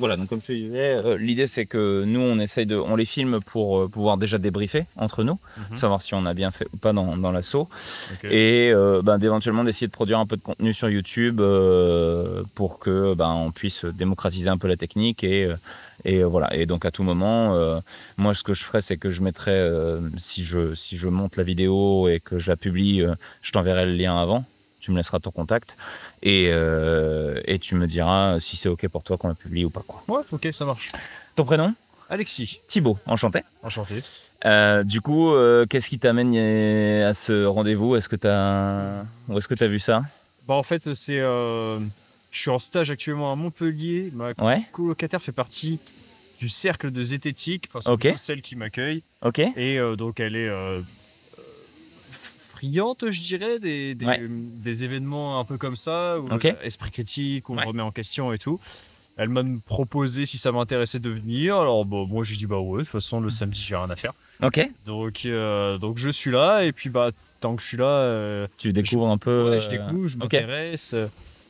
voilà, donc comme je te disais, l'idée c'est que nous on les filme pour pouvoir déjà débriefer entre nous, savoir si on a bien fait ou pas dans l'assaut, et d'éventuellement d'essayer de produire un peu de contenu sur YouTube pour que on puisse démocratiser un peu la technique et voilà. Et donc à tout moment, moi ce que je ferais c'est que je mettrais, si je monte la vidéo et que je la publie, je t'enverrai le lien avant. Tu me laisseras ton contact et tu me diras si c'est ok pour toi qu'on la publie ou pas, quoi. Ouais, ok, ça marche. Ton prénom? Alexis. Thibaut, enchanté. Enchanté. Du coup, qu'est-ce qui t'amène à ce rendez-vous? Où est-ce que t'as vu ça? Bah en fait, je suis en stage actuellement à Montpellier. Ma Ouais. colocataire fait partie du cercle de zététique, enfin c'est Ok. plutôt celle qui m'accueille. Ok. Et donc elle est friande, je dirais, des événements un peu comme ça, où Ok. esprit critique, on Ouais. remet en question et tout. Elle m'a proposé si ça m'intéressait de venir. Alors bon, moi j'ai dit bah ouais, de toute façon le samedi j'ai rien à faire. Ok. Donc je suis là et puis tant que je suis là, Tu découvres un peu. ouais, je découvre, je Ok. m'intéresse.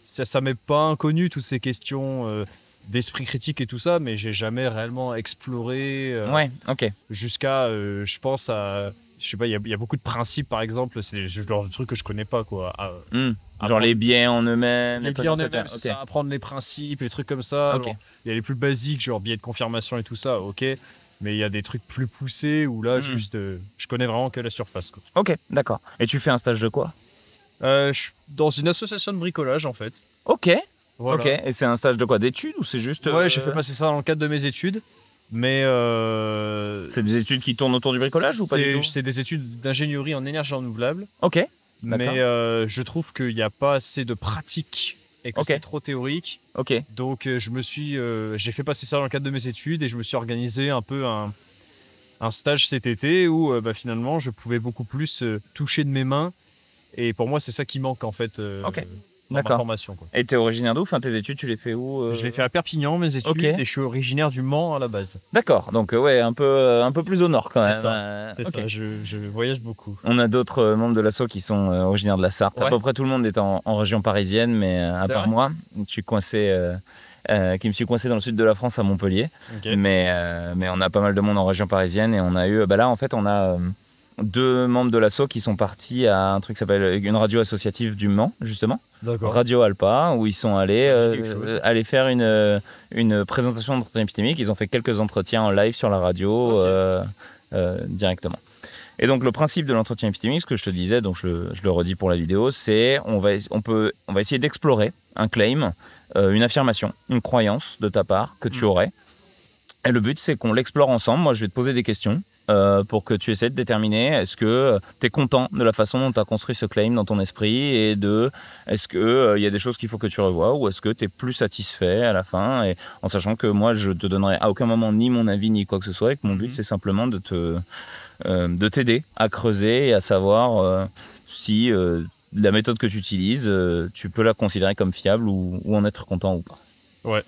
Ça m'est pas inconnu toutes ces questions d'esprit critique et tout ça, mais j'ai jamais réellement exploré Ouais. Ok. jusqu'à, je pense à, je sais pas, il y a beaucoup de principes par exemple, c'est le genre de trucs que je connais pas quoi. Genre Apprendre les biais en eux-mêmes, les les trucs biais en comme ça. eux-mêmes, c'est Ok. ça, apprendre les principes, les trucs comme ça. Ok. Genre, il y a les plus basiques, genre biais de confirmation et tout ça, ok. Mais il y a des trucs plus poussés où là, juste, je connais vraiment que la surface, quoi. Ok, d'accord. Et tu fais un stage de quoi? Je suis dans une association de bricolage, en fait. Ok. Ok. Voilà. Et c'est un stage de quoi? D'études ou c'est juste. Ouais, j'ai fait passer ça dans le cadre de mes études. Mais C'est des études qui tournent autour du bricolage ou pas du tout? c'est des études d'ingénierie en énergie renouvelable. Ok. Mais D'accord. je trouve qu'il n'y a pas assez de pratique et que Ok. c'est trop théorique. Ok. Donc j'ai fait passer ça dans le cadre de mes études et je me suis organisé un peu un stage cet été où finalement je pouvais beaucoup plus toucher de mes mains. Et pour moi, c'est ça qui manque en fait Ok. dans ma D'accord. formation, quoi. Et t'es originaire d'où? Enfin, tes études, tu les fais où? Je l'ai fait à Perpignan, mes études, Ok. et je suis originaire du Mans à la base. D'accord. Donc ouais, un peu plus au nord quand C'est même. ça. C'est Ok. ça, je voyage beaucoup. On a d'autres membres de l'asso qui sont originaires de la Sarthe. À Ouais, peu près tout le monde est en région parisienne, mais à c'est part vrai? moi, qui me suis coincé dans le sud de la France à Montpellier. Ok. Mais on a pas mal de monde en région parisienne et on a eu, là en fait on a deux membres de l'asso qui sont partis à un truc qui s'appelle une radio associative du Mans, justement, D'accord. Radio Alpa, où ils sont allés, Ça me dit quelque chose. aller faire une présentation d'entretien épistémique. Ils ont fait quelques entretiens en live sur la radio Ok. directement. Et donc le principe de l'entretien épistémique, ce que je te disais, donc je le redis pour la vidéo, c'est on va essayer d'explorer un claim, une affirmation, une croyance de ta part que tu aurais. Et le but, c'est qu'on l'explore ensemble. Moi, je vais te poser des questions pour que tu essaies de déterminer est-ce que tu es content de la façon dont tu as construit ce claim dans ton esprit et est-ce que y a des choses qu'il faut que tu revoies ou est-ce que tu es plus satisfait à la fin, et en sachant que moi, je te donnerai à aucun moment ni mon avis ni quoi que ce soit et que mon but, c'est simplement de t'aider à creuser et à savoir si la méthode que tu utilises, tu peux la considérer comme fiable ou en être content ou pas. Ouais.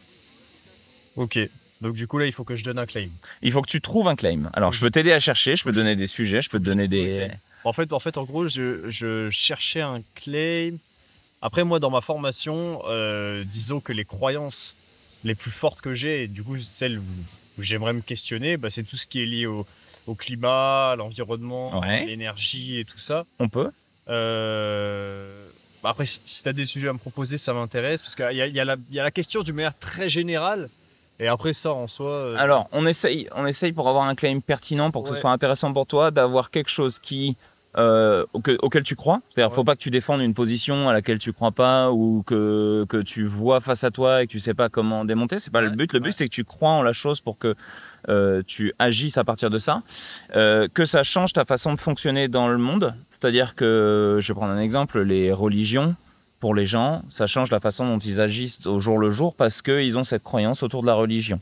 Ok. Donc du coup là, il faut que je donne un claim. Il faut que tu trouves un claim. Alors, je peux t'aider à chercher, je peux te donner des sujets, je peux te donner des... En fait, en gros, je cherchais un claim. Après, moi, dans ma formation, disons que les croyances les plus fortes que j'ai, et du coup, celles où j'aimerais me questionner, c'est tout ce qui est lié au climat, à l'environnement, à Ouais, l'énergie et tout ça. on peut. Après, si tu as des sujets à me proposer, ça m'intéresse, parce qu'il y a la question d'une manière très générale, et après ça, en soi... Alors, on essaye pour avoir un claim pertinent, pour que ce soit intéressant pour toi, d'avoir quelque chose auquel tu crois. C'est-à-dire, faut pas que tu défendes une position à laquelle tu crois pas ou que tu vois face à toi et que tu sais pas comment démonter. C'est pas le but. Le but, c'est que tu crois en la chose pour que tu agisses à partir de ça. Que ça change ta façon de fonctionner dans le monde. C'est-à-dire que, je vais prendre un exemple, les religions, pour les gens, ça change la façon dont ils agissent au jour le jour parce qu'ils ont cette croyance autour de la religion.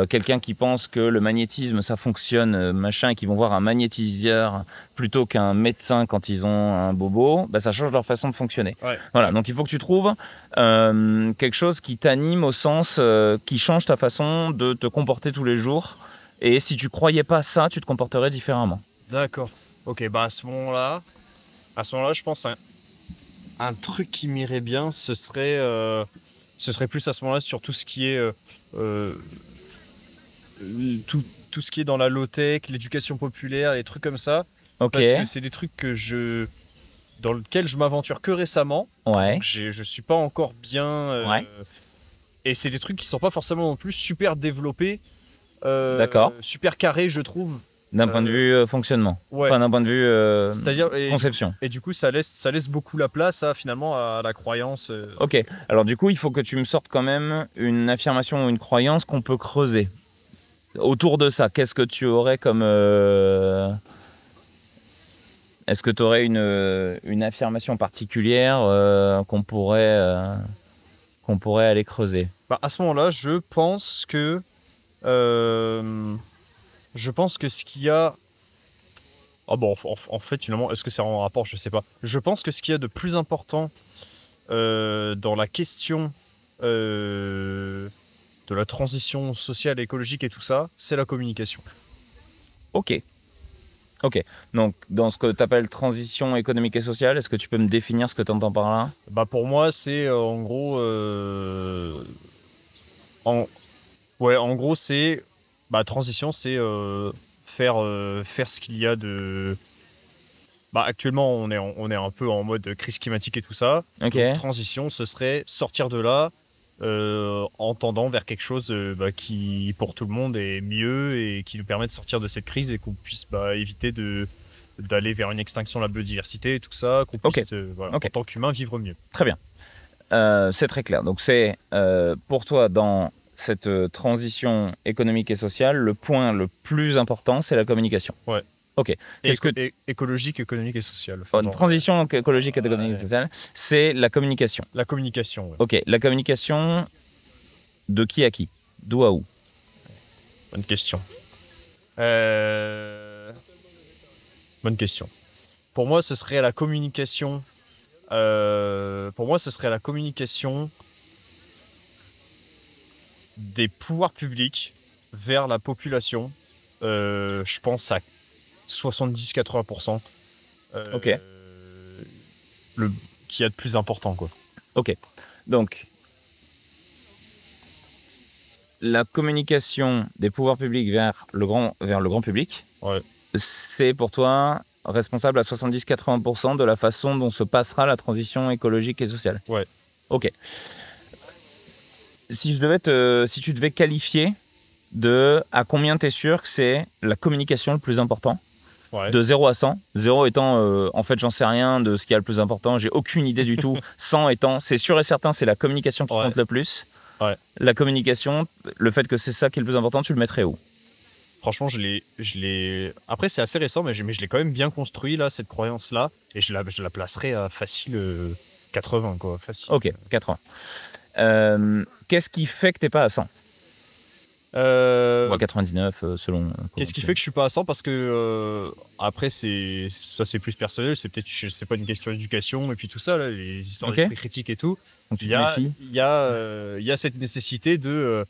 Quelqu'un qui pense que le magnétisme ça fonctionne machin et qui vont voir un magnétiseur plutôt qu'un médecin quand ils ont un bobo, ça change leur façon de fonctionner. Voilà, donc il faut que tu trouves quelque chose qui t'anime au sens qui change ta façon de te comporter tous les jours, et si tu croyais pas ça, tu te comporterais différemment. D'accord. Ok, à ce moment-là, je pense un truc qui m'irait bien, ce serait ce serait plus à ce moment-là sur tout ce qui est tout ce qui est dans la low-tech, l'éducation populaire, les trucs comme ça. Ok. Parce que c'est des trucs dans lesquels je m'aventure que récemment. Ouais. Donc je suis pas encore bien. Ouais. Et c'est des trucs qui sont pas forcément non plus super développés, D'accord. super carrés, je trouve. D'un point de vue fonctionnement. Ouais. Enfin, d'un point de vue C'est-à-dire conception. Et du coup, ça laisse beaucoup la place finalement à la croyance. Ok. Alors du coup, il faut que tu me sortes quand même une affirmation ou une croyance qu'on peut creuser. Autour de ça, qu'est-ce que tu aurais comme... Est-ce que tu aurais une affirmation particulière qu'on pourrait aller creuser? Bah, à ce moment-là, je pense que ce qu'il y a. Ah bon, en fait, finalement, est-ce que c'est en rapport? Je sais pas. Je pense que ce qu'il y a de plus important dans la question de la transition sociale, écologique et tout ça, c'est la communication. Ok. Ok. Donc, dans ce que tu appelles transition économique et sociale, est-ce que tu peux me définir ce que tu entends par là? Bah pour moi, c'est en gros, en gros, c'est transition, c'est faire ce qu'il y a de. Bah actuellement, on est un peu en mode crise climatique et tout ça. Ok. Donc transition, ce serait sortir de là en tendant vers quelque chose qui, pour tout le monde, est mieux et qui nous permet de sortir de cette crise et qu'on puisse éviter d'aller vers une extinction de la biodiversité et tout ça, qu'on puisse, voilà, Ok. en tant qu'humain, vivre mieux. Très bien. C'est très clair. Donc, c'est pour toi, dans cette transition économique et sociale, le point le plus important, c'est la communication. Ouais. Ok. Écologique, économique et social. Une transition écologique, économique et sociale, c'est la communication. La communication, ouais. Ok. La communication de qui à qui? D'où à où? Bonne question. Bonne question. Pour moi, ce serait la communication. Pour moi, ce serait la communication des pouvoirs publics vers la population. Je pense à 70-80%. Ok. Qu'il y a de plus important, quoi. Ok. Donc, la communication des pouvoirs publics vers le grand public, Ouais. c'est pour toi responsable à 70-80% de la façon dont se passera la transition écologique et sociale. Ouais. Ok. Si tu devais qualifier à combien tu es sûr que c'est la communication le plus important, Ouais. de 0 à 100, 0 étant en fait j'en sais rien de ce qui est le plus important, j'ai aucune idée du tout, 100 étant c'est sûr et certain c'est la communication qui compte le plus. Ouais. La communication, le fait que c'est ça qui est le plus important, tu le mettrais où? Franchement, je l'ai. Après, c'est assez récent, mais je l'ai quand même bien construit, là, cette croyance-là. Et je la placerai à facile 80, quoi. Facile. Ok, 80. Qu'est-ce qui fait que t'es pas à 100? Ou à 99, selon. Qu'est-ce qui fait que je suis pas à 100? Parce que après, ça c'est plus personnel. C'est peut-être, je sais pas, une question d'éducation et puis tout ça, là, les histoires d'esprit critique et tout. Donc tu Il te y a, méfies. il y a cette nécessité de.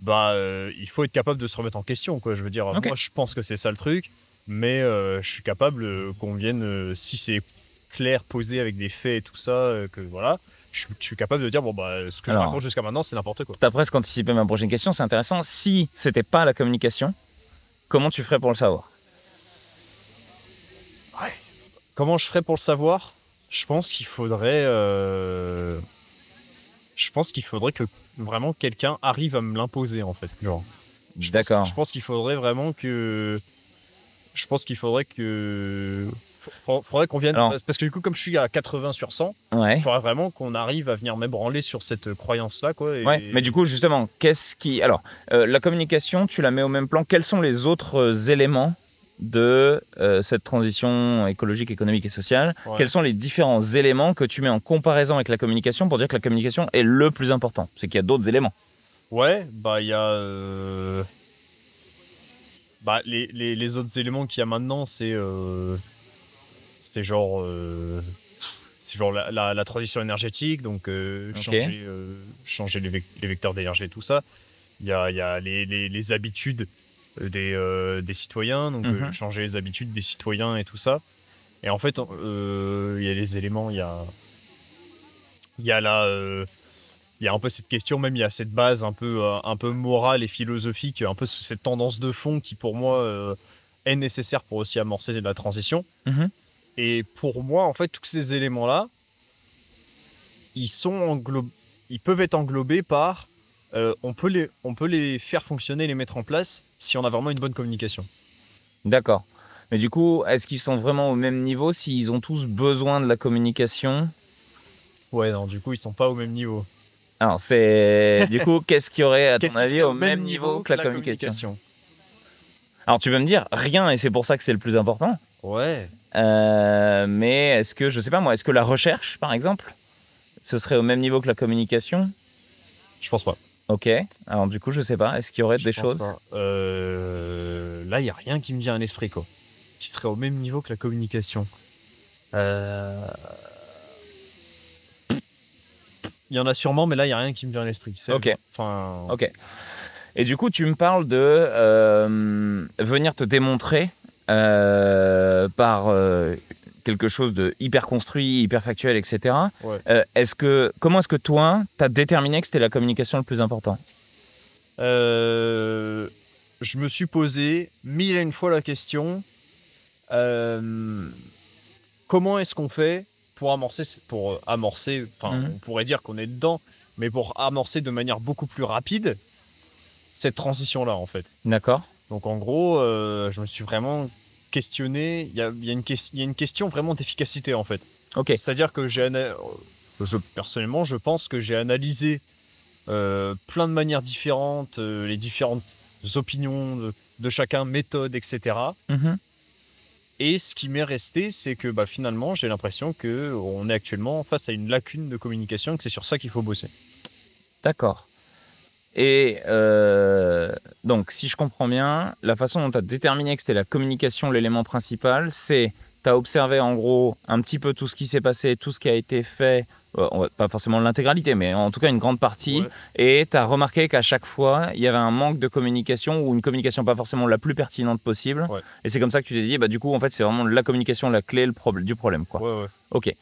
Il faut être capable de se remettre en question, quoi. Je veux dire, Ok. moi, je pense que c'est ça le truc, mais je suis capable qu'on vienne, si c'est clair, posé avec des faits et tout ça, que voilà, je suis capable de dire, bon, ce que je Alors, raconte jusqu'à maintenant, c'est n'importe quoi. t'as presque anticipé ma prochaine question, c'est intéressant. Si c'était pas la communication, comment tu ferais pour le savoir? Ouais. Comment je ferais pour le savoir? Je pense qu'il faudrait, que vraiment quelqu'un arrive à me l'imposer, en fait. Genre, D'accord. je pense qu'il faudrait vraiment que. Je pense qu'il faudrait que. Faudrait qu'on vienne. Alors, Parce que du coup, comme je suis à 80 sur 100, ouais. il faudrait vraiment qu'on arrive à venir m'ébranler sur cette croyance-là, quoi. Ouais, mais du coup, justement, Alors, la communication, tu la mets au même plan. Quels sont les autres éléments de cette transition écologique, économique et sociale? Ouais. Quels sont les différents éléments que tu mets en comparaison avec la communication pour dire que la communication est le plus important? C'est qu'il y a d'autres éléments. Ouais, il y a. Les autres éléments qu'il y a maintenant, c'est genre. C'est genre la transition énergétique, donc Ok. changer les vecteurs d'énergie et tout ça. Il y a les habitudes des citoyens, donc changer les habitudes des citoyens et tout ça. Et en fait, il y a les éléments, il y a il y a un peu cette question, même il y a cette base un peu morale et philosophique, un peu cette tendance de fond qui pour moi est nécessaire pour aussi amorcer la transition. Mhm. Et pour moi, en fait, tous ces éléments-là, ils sont ils peuvent être englobés par on peut les faire fonctionner, les mettre en place si on a vraiment une bonne communication. D'accord. Mais du coup, est-ce qu'ils sont vraiment au même niveau s'ils ont tous besoin de la communication? Ouais, non, du coup, ils sont pas au même niveau. Alors, du coup, qu'est-ce qu'il y aurait, à ton Qu'est-ce qui avis, serait au au même même niveau niveau que que la la communication? communication? Alors, tu peux me dire rien et c'est pour ça que c'est le plus important. Ouais, Mais est-ce que, je sais pas moi, est-ce que la recherche, par exemple, ce serait au même niveau que la communication? je pense pas. Ok. Alors, du coup, je sais pas. Est-ce qu'il y aurait Je des pense choses? pas. Là, il y a rien qui me vient à l'esprit, quoi. Qui serait au même niveau que la communication. Euh, Il y en a sûrement, mais là, il y a rien qui me vient à l'esprit. Ok. Enfin, Ok. Et du coup, tu me parles de venir te démontrer par quelque chose de hyper construit, hyper factuel, etc. ouais. Comment est-ce que toi, tu as déterminé que c'était la communication le plus important? Je me suis posé mille et une fois la question, euh, comment est-ce qu'on fait pour amorcer, enfin, Mhm. on pourrait dire qu'on est dedans, mais pour amorcer de manière beaucoup plus rapide cette transition-là, en fait. D'accord. Donc, en gros, je me suis vraiment questionné. Il y a une question vraiment d'efficacité, en fait. Ok. C'est-à-dire que personnellement, je pense que j'ai analysé plein de manières différentes, les différentes opinions de chacun, méthodes, etc. Mhm. Et ce qui m'est resté, c'est que bah, finalement, j'ai l'impression qu'on est actuellement face à une lacune de communication et que c'est sur ça qu'il faut bosser. D'accord. Et donc, si je comprends bien, la façon dont tu as déterminé que c'était la communication l'élément principal, c'est tu as observé en gros un petit peu tout ce qui s'est passé, tout ce qui a été fait, pas forcément l'intégralité, mais en tout cas une grande partie, Ouais, et tu as remarqué qu'à chaque fois, il y avait un manque de communication ou une communication pas forcément la plus pertinente possible. ouais, Et c'est comme ça que tu t'es dit, bah, du coup, en fait, c'est vraiment la communication la clé du problème, quoi. ouais, ouais. Ok.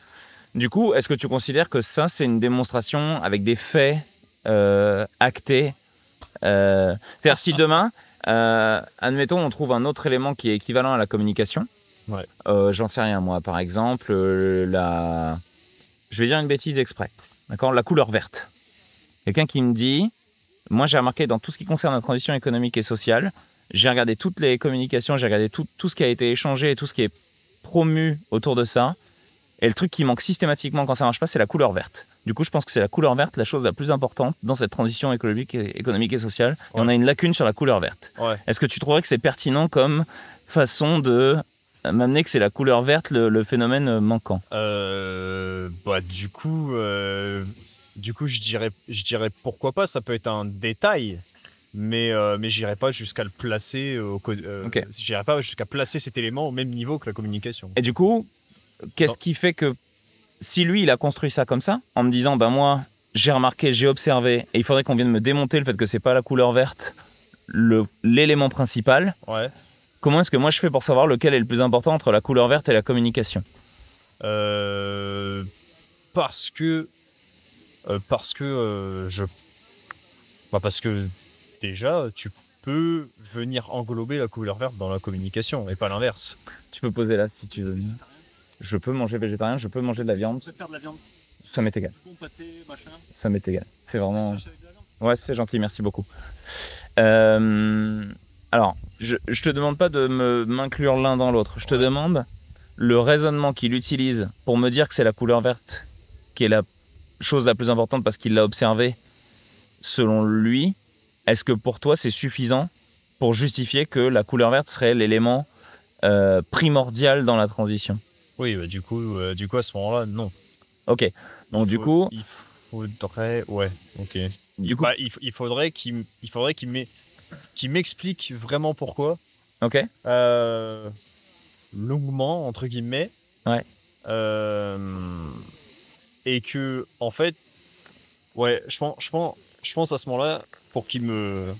Du coup, est-ce que tu considères que ça, c'est une démonstration avec des faits actés c'est-à-dire si demain, admettons, on trouve un autre élément qui est équivalent à la communication, Ouais, j'en sais rien moi, par exemple, je vais dire une bêtise exprès, d'accord, la couleur verte. Quelqu'un qui me dit, moi j'ai remarqué dans tout ce qui concerne la transition économique et sociale, j'ai regardé toutes les communications, j'ai regardé tout ce qui a été échangé et tout ce qui est promu autour de ça, et le truc qui manque systématiquement quand ça marche pas, c'est la couleur verte. Du coup, je pense que c'est la couleur verte la chose la plus importante dans cette transition économique et sociale. Et on ouais, a une lacune sur la couleur verte. ouais. Est-ce que tu trouverais que c'est pertinent comme façon de m'amener que c'est la couleur verte le phénomène manquant? Bah, je dirais pourquoi pas, ça peut être un détail, mais j'irai pas jusqu'à le placer Ok. j'irai pas jusqu'à placer cet élément au même niveau que la communication. Et du coup, qu'est-ce Non. qui fait que si lui, il a construit ça comme ça, en me disant, bah moi, j'ai remarqué, j'ai observé, et il faudrait qu'on vienne me démonter le fait que c'est pas la couleur verte l'élément principal. Ouais. Comment est-ce que moi je fais pour savoir lequel est le plus important entre la couleur verte et la communication? Euh, parce que parce que déjà tu peux venir englober la couleur verte dans la communication et pas l'inverse. Tu peux poser là si tu veux. Je peux manger végétarien, je peux manger de la viande. Je préfère de la viande. Ça m'est égal. Con, pâté, machin. Ça m'est égal. C'est vraiment. Avec de la viande. Ouais, c'est gentil, merci beaucoup. Euh, Alors, je te demande pas de m'inclure l'un dans l'autre. Je te Ouais. demande le raisonnement qu'il utilise pour me dire que c'est la couleur verte qui est la chose la plus importante parce qu'il l'a observé selon lui. Est-ce que pour toi c'est suffisant pour justifier que la couleur verte serait l'élément primordial dans la transition? Oui, bah, du coup à ce moment-là, non. Ok. Donc du coup, Il faudrait, ouais, ok. du coup, Bah, il faudrait qu'il m'explique vraiment pourquoi, ok. euh, longuement entre guillemets, Ouais. euh, et que en fait, ouais, je pense à ce moment-là pour qu'il me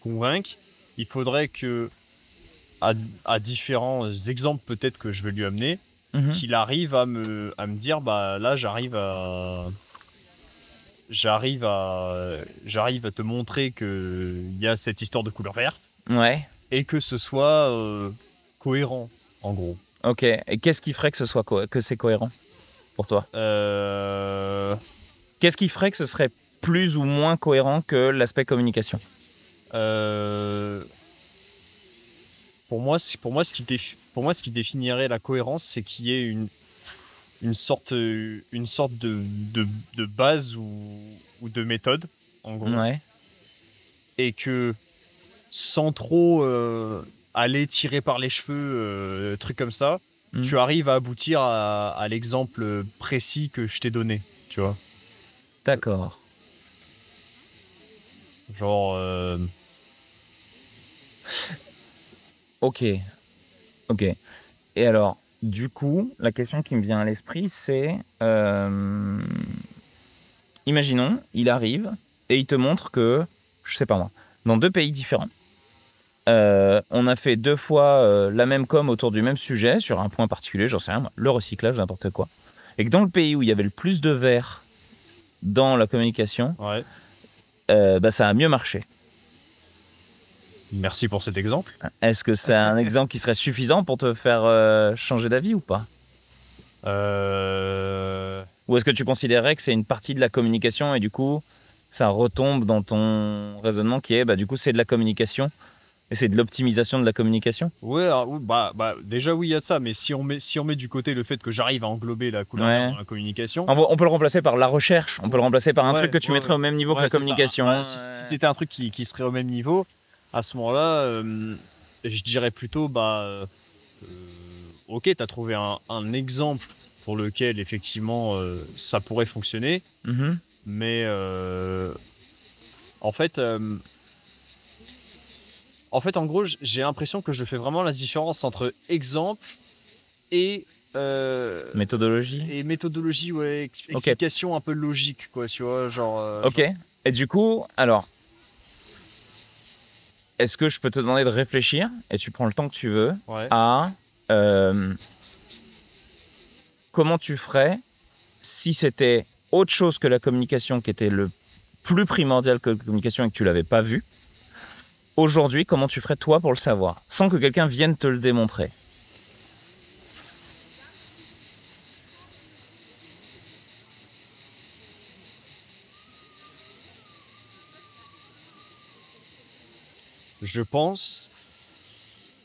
convainque, il faudrait que à, à différents exemples peut-être que je vais lui amener, Mhm. qu'il arrive à me dire bah là j'arrive j'arrive à te montrer qu'il y a cette histoire de couleur verte Ouais, et que ce soit cohérent, en gros. OK. Et qu'est-ce qui ferait que ce soit que c'est cohérent pour toi? Euh, Qu'est-ce qui ferait que ce serait plus ou moins cohérent que l'aspect communication? euh, pour moi, ce qui définirait la cohérence, c'est qu'il y ait une sorte de base ou de méthode, en gros, Ouais. et que sans trop aller tirer par les cheveux, trucs comme ça, Mmh. tu arrives à aboutir à l'exemple précis que je t'ai donné, tu vois. D'accord. Genre, OK, OK. Et alors, du coup, la question qui me vient à l'esprit, c'est, imaginons, il arrive et il te montre que, je sais pas moi, dans 2 pays différents, on a fait 2 fois, la même com autour du même sujet, sur un point particulier, j'en sais rien moi, le recyclage, n'importe quoi. Et que dans le pays où il y avait le plus de verts dans la communication, ouais. bah, ça a mieux marché. Merci pour cet exemple. Est-ce que c'est un exemple qui serait suffisant pour te faire, changer d'avis ou pas? Euh, Ou est-ce que tu considérais que c'est une partie de la communication et du coup, ça retombe dans ton raisonnement qui est, bah, du coup, c'est de la communication et c'est de l'optimisation de la communication? Ouais, alors, oui, déjà oui, il y a de ça, mais si on met du côté le fait que j'arrive à englober la couleur verte Ouais. dans la communication, On peut le remplacer par la recherche, on peut le remplacer par un truc ouais, que tu ouais, mettrais ouais, au même niveau que la ouais, c'est ça. communication. Si c'était un truc qui serait au même niveau, à ce moment-là, je dirais plutôt, ok, t'as trouvé un exemple pour lequel effectivement ça pourrait fonctionner, Mmh. mais en fait, en gros, j'ai l'impression que je fais vraiment la différence entre exemple et, heu Méthodologie? et méthodologie, ouais, OK, explication un peu logique, quoi, tu vois? OK. Et du coup, alors, est-ce que je peux te demander de réfléchir, et tu prends le temps que tu veux, Ouais. à, hem, comment tu ferais si c'était autre chose que la communication qui était le plus primordial que la communication et que tu l'avais pas vu? Aujourd'hui, comment tu ferais toi pour le savoir? Sans que quelqu'un vienne te le démontrer. Je pense,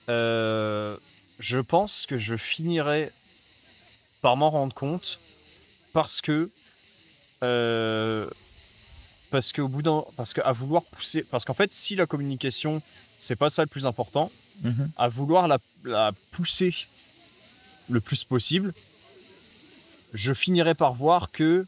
heu, je pense que je finirai par m'en rendre compte parce que, heu, parce qu'à vouloir pousser parce qu'en fait, si la communication, c'est pas ça le plus important, Mmh. à vouloir la pousser le plus possible, je finirai par voir qu'il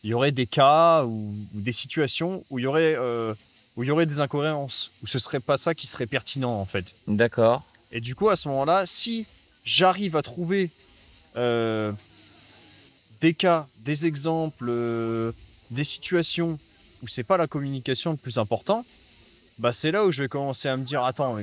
y aurait des cas ou des situations où il y aurait des incohérences, où ce serait pas ça qui serait pertinent, en fait. D'accord. Et du coup, à ce moment-là, si j'arrive à trouver, heu, des cas, des exemples, des situations où c'est pas la communication le plus important, bah, c'est là où je vais commencer à me dire: «Attends,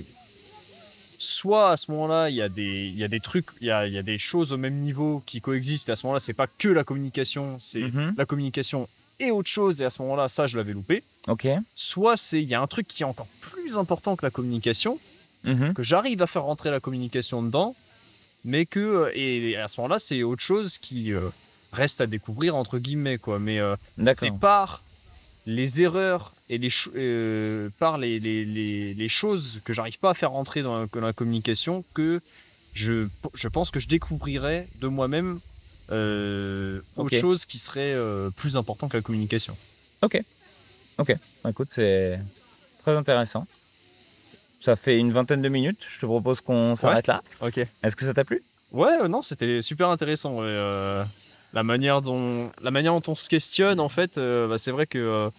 soit à ce moment-là, il y a des trucs, il y a des choses au même niveau qui coexistent et à ce moment-là, c'est pas que la communication, c'est Mmh. la communication et autre chose et à ce moment-là, ça, je l'avais loupé». OK. Soit il y a un truc qui est encore plus important que la communication, Mmh. que j'arrive à faire rentrer la communication dedans, mais que, et à ce moment-là, c'est autre chose qui, «reste à découvrir» entre guillemets, quoi. Mais, c'est D'accord. par les erreurs et par les choses que j'arrive pas à faire rentrer dans la communication que je pense que je découvrirai de moi-même, autre OK. chose qui serait, plus important que la communication. OK. OK. Bah, écoute, c'est très intéressant. Ça fait une vingtaine de minutes. Je te propose qu'on Ouais? s'arrête là. OK. Est-ce que ça t'a plu? Ouais, non, c'était super intéressant, ouais, la manière dont on se questionne en fait, c'est vrai que,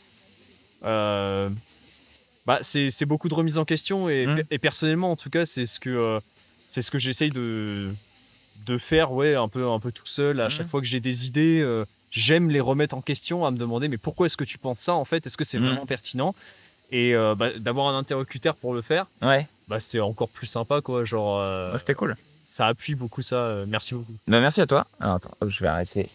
heu, c'est beaucoup de remise en question Mmh. et personnellement en tout cas, c'est ce que j'essaye de faire, ouais, un peu tout seul. À chaque Mmh. fois que j'ai des idées, j'aime les remettre en question, à me demander: «Mais pourquoi est-ce que tu penses ça en fait? Est-ce que c'est Mmh. vraiment pertinent?» Et d'avoir un interlocuteur pour le faire, Ouais. c'est encore plus sympa quoi, Ouais, c'était cool. ça appuie beaucoup ça, merci beaucoup. Bah, merci à toi. Alors attends, hop, je vais arrêter